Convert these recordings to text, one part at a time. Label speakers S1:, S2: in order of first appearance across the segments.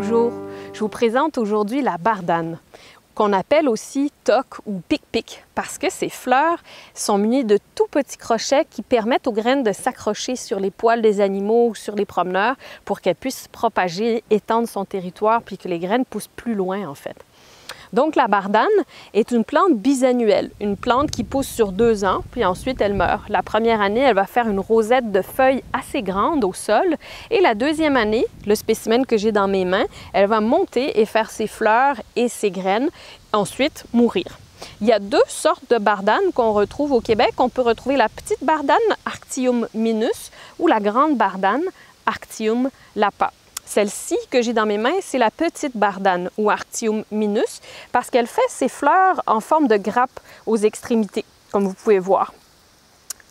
S1: Bonjour, je vous présente aujourd'hui la bardane, qu'on appelle aussi toque ou pic-pic, parce que ses fleurs sont munies de tout petits crochets qui permettent aux graines de s'accrocher sur les poils des animaux ou sur les promeneurs pour qu'elles puissent se propager, étendre son territoire, puis que les graines poussent plus loin en fait. Donc la bardane est une plante bisannuelle, une plante qui pousse sur 2 ans, puis ensuite elle meurt. La première année, elle va faire une rosette de feuilles assez grande au sol, et la deuxième année, le spécimen que j'ai dans mes mains, elle va monter et faire ses fleurs et ses graines, ensuite mourir. Il y a 2 sortes de bardanes qu'on retrouve au Québec. On peut retrouver la petite bardane, Arctium minus, ou la grande bardane, Arctium lapa. Celle-ci que j'ai dans mes mains, c'est la petite bardane ou Arctium minus parce qu'elle fait ses fleurs en forme de grappe aux extrémités, comme vous pouvez voir.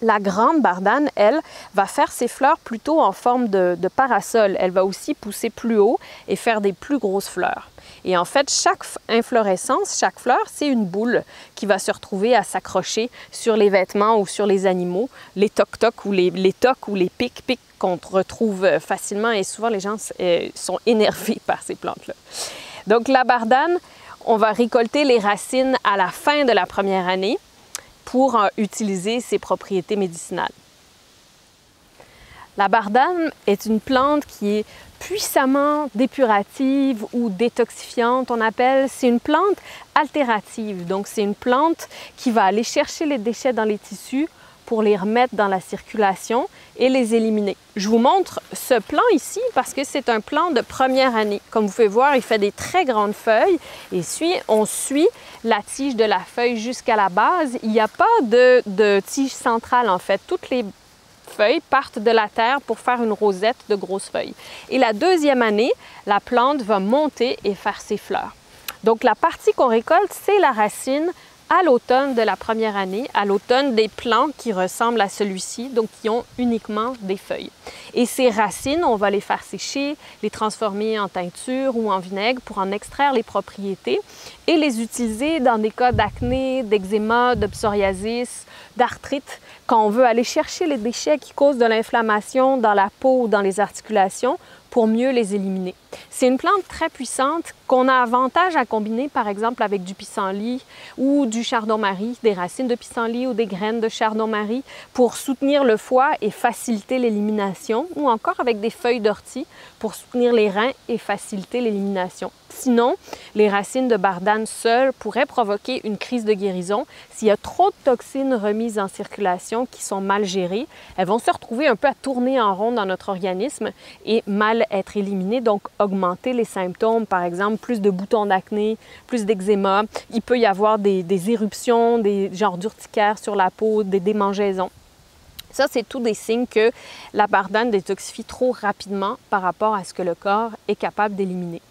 S1: La grande bardane, elle, va faire ses fleurs plutôt en forme de parasol. Elle va aussi pousser plus haut et faire des plus grosses fleurs. Et en fait, chaque inflorescence, chaque fleur, c'est une boule qui va se retrouver à s'accrocher sur les vêtements ou sur les animaux, les toc-toc ou les tocs ou les pic-pic qu'on retrouve facilement et souvent les gens sont énervés par ces plantes-là. Donc la bardane, on va récolter les racines à la fin de la première année pour utiliser ses propriétés médicinales. La bardane est une plante qui est puissamment dépurative ou détoxifiante, on appelle. C'est une plante altérative, donc c'est une plante qui va aller chercher les déchets dans les tissus pour les remettre dans la circulation et les éliminer. Je vous montre ce plant ici parce que c'est un plant de première année. Comme vous pouvez voir, il fait des très grandes feuilles et on suit la tige de la feuille jusqu'à la base. Il n'y a pas de tige centrale en fait. Toutes les feuilles partent de la terre pour faire une rosette de grosses feuilles. Et la deuxième année, la plante va monter et faire ses fleurs. Donc la partie qu'on récolte, c'est la racine à l'automne de la première année, à l'automne des plants qui ressemblent à celui-ci, donc qui ont uniquement des feuilles. Et ces racines, on va les faire sécher, les transformer en teinture ou en vinaigre pour en extraire les propriétés et les utiliser dans des cas d'acné, d'eczéma, de psoriasis, d'arthrite, quand on veut aller chercher les déchets qui causent de l'inflammation dans la peau ou dans les articulations pour mieux les éliminer. C'est une plante très puissante qu'on a avantage à combiner par exemple avec du pissenlit ou du chardon-marie, des racines de pissenlit ou des graines de chardon-marie pour soutenir le foie et faciliter l'élimination, ou encore avec des feuilles d'ortie pour soutenir les reins et faciliter l'élimination. Sinon, les racines de bardane seules pourraient provoquer une crise de guérison. S'il y a trop de toxines remises en circulation qui sont mal gérées, elles vont se retrouver un peu à tourner en rond dans notre organisme et mal être éliminées, donc augmenter les symptômes, par exemple plus de boutons d'acné, plus d'eczéma. Il peut y avoir des éruptions, des genres d'urticaire sur la peau, des démangeaisons. Ça, c'est tous des signes que la bardane détoxifie trop rapidement par rapport à ce que le corps est capable d'éliminer.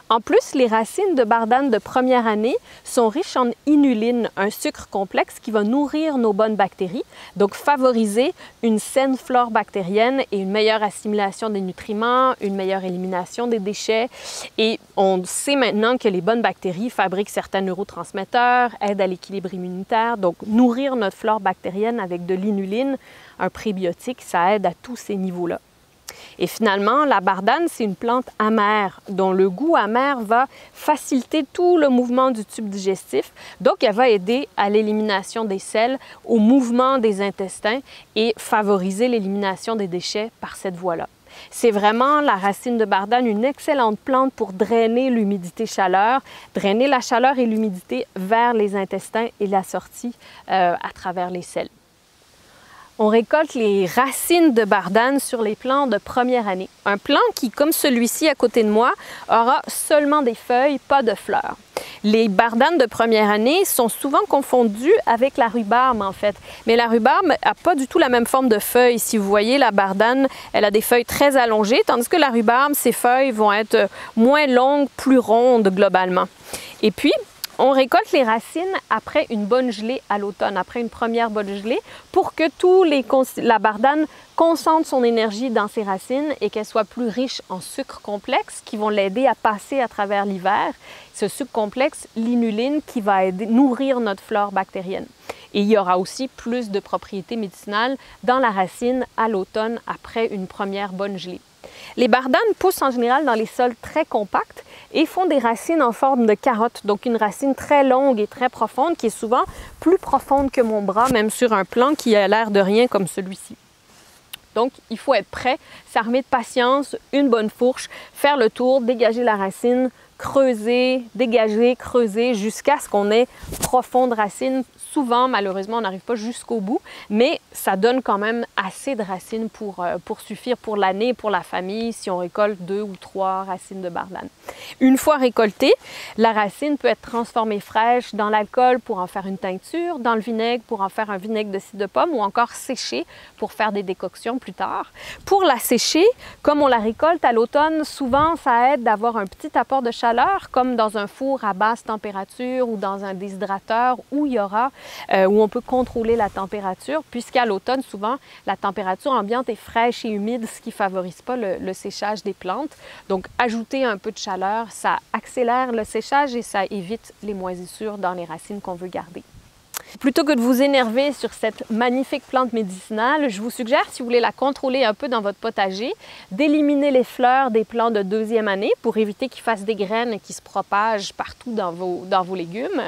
S1: En plus, les racines de bardane de première année sont riches en inuline, un sucre complexe qui va nourrir nos bonnes bactéries, donc favoriser une saine flore bactérienne et une meilleure assimilation des nutriments, une meilleure élimination des déchets. Et on sait maintenant que les bonnes bactéries fabriquent certains neurotransmetteurs, aident à l'équilibre immunitaire, donc nourrir notre flore bactérienne avec de l'inuline, un prébiotique, ça aide à tous ces niveaux-là. Et finalement, la bardane, c'est une plante amère dont le goût amer va faciliter tout le mouvement du tube digestif. Donc, elle va aider à l'élimination des selles, au mouvement des intestins et favoriser l'élimination des déchets par cette voie-là. C'est vraiment, la racine de bardane, une excellente plante pour drainer l'humidité-chaleur, drainer la chaleur et l'humidité vers les intestins et la sortie à travers les selles. On récolte les racines de bardane sur les plants de première année. Un plant qui, comme celui-ci à côté de moi, aura seulement des feuilles, pas de fleurs. Les bardanes de première année sont souvent confondues avec la rhubarbe en fait. Mais la rhubarbe n'a pas du tout la même forme de feuilles. Si vous voyez, la bardane, elle a des feuilles très allongées, tandis que la rhubarbe, ses feuilles vont être moins longues, plus rondes globalement. Et puis, on récolte les racines après une bonne gelée à l'automne, après une première bonne gelée, pour que la bardane concentre son énergie dans ses racines et qu'elle soit plus riche en sucres complexes qui vont l'aider à passer à travers l'hiver. Ce sucre complexe, l'inuline, qui va nourrir notre flore bactérienne. Et il y aura aussi plus de propriétés médicinales dans la racine à l'automne après une première bonne gelée. Les bardanes poussent en général dans les sols très compacts et font des racines en forme de carotte, donc une racine très longue et très profonde qui est souvent plus profonde que mon bras, même sur un plan qui a l'air de rien comme celui-ci. Donc, il faut être prêt, s'armer de patience, une bonne fourche, faire le tour, dégager la racine, creuser, dégager, creuser jusqu'à ce qu'on ait profonde racine. Souvent, malheureusement, on n'arrive pas jusqu'au bout, mais ça donne quand même assez de racines pour suffire pour l'année, pour la famille, si on récolte 2 ou 3 racines de bardane. Une fois récoltée, la racine peut être transformée fraîche dans l'alcool pour en faire une teinture, dans le vinaigre pour en faire un vinaigre de cidre de pomme ou encore séchée pour faire des décoctions plus tard. Pour la sécher, comme on la récolte à l'automne, souvent ça aide d'avoir un petit apport de chaleur, comme dans un four à basse température ou dans un déshydrateur où il y aura où on peut contrôler la température, puisqu'à l'automne, souvent, la température ambiante est fraîche et humide, ce qui ne favorise pas le séchage des plantes. Donc, ajouter un peu de chaleur, ça accélère le séchage et ça évite les moisissures dans les racines qu'on veut garder. Plutôt que de vous énerver sur cette magnifique plante médicinale, je vous suggère, si vous voulez la contrôler un peu dans votre potager, d'éliminer les fleurs des plants de deuxième année pour éviter qu'ils fassent des graines et qu'ils se propagent partout dans vos légumes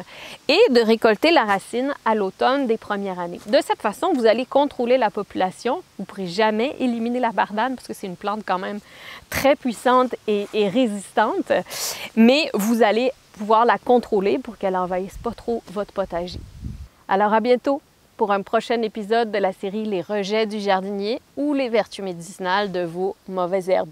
S1: et de récolter la racine à l'automne des premières années. De cette façon, vous allez contrôler la population. Vous ne pourrez jamais éliminer la bardane parce que c'est une plante quand même très puissante et résistante, mais vous allez pouvoir la contrôler pour qu'elle n'envahisse pas trop votre potager. Alors à bientôt pour un prochain épisode de la série Les rejets du jardinier ou les vertus médicinales de vos mauvaises herbes.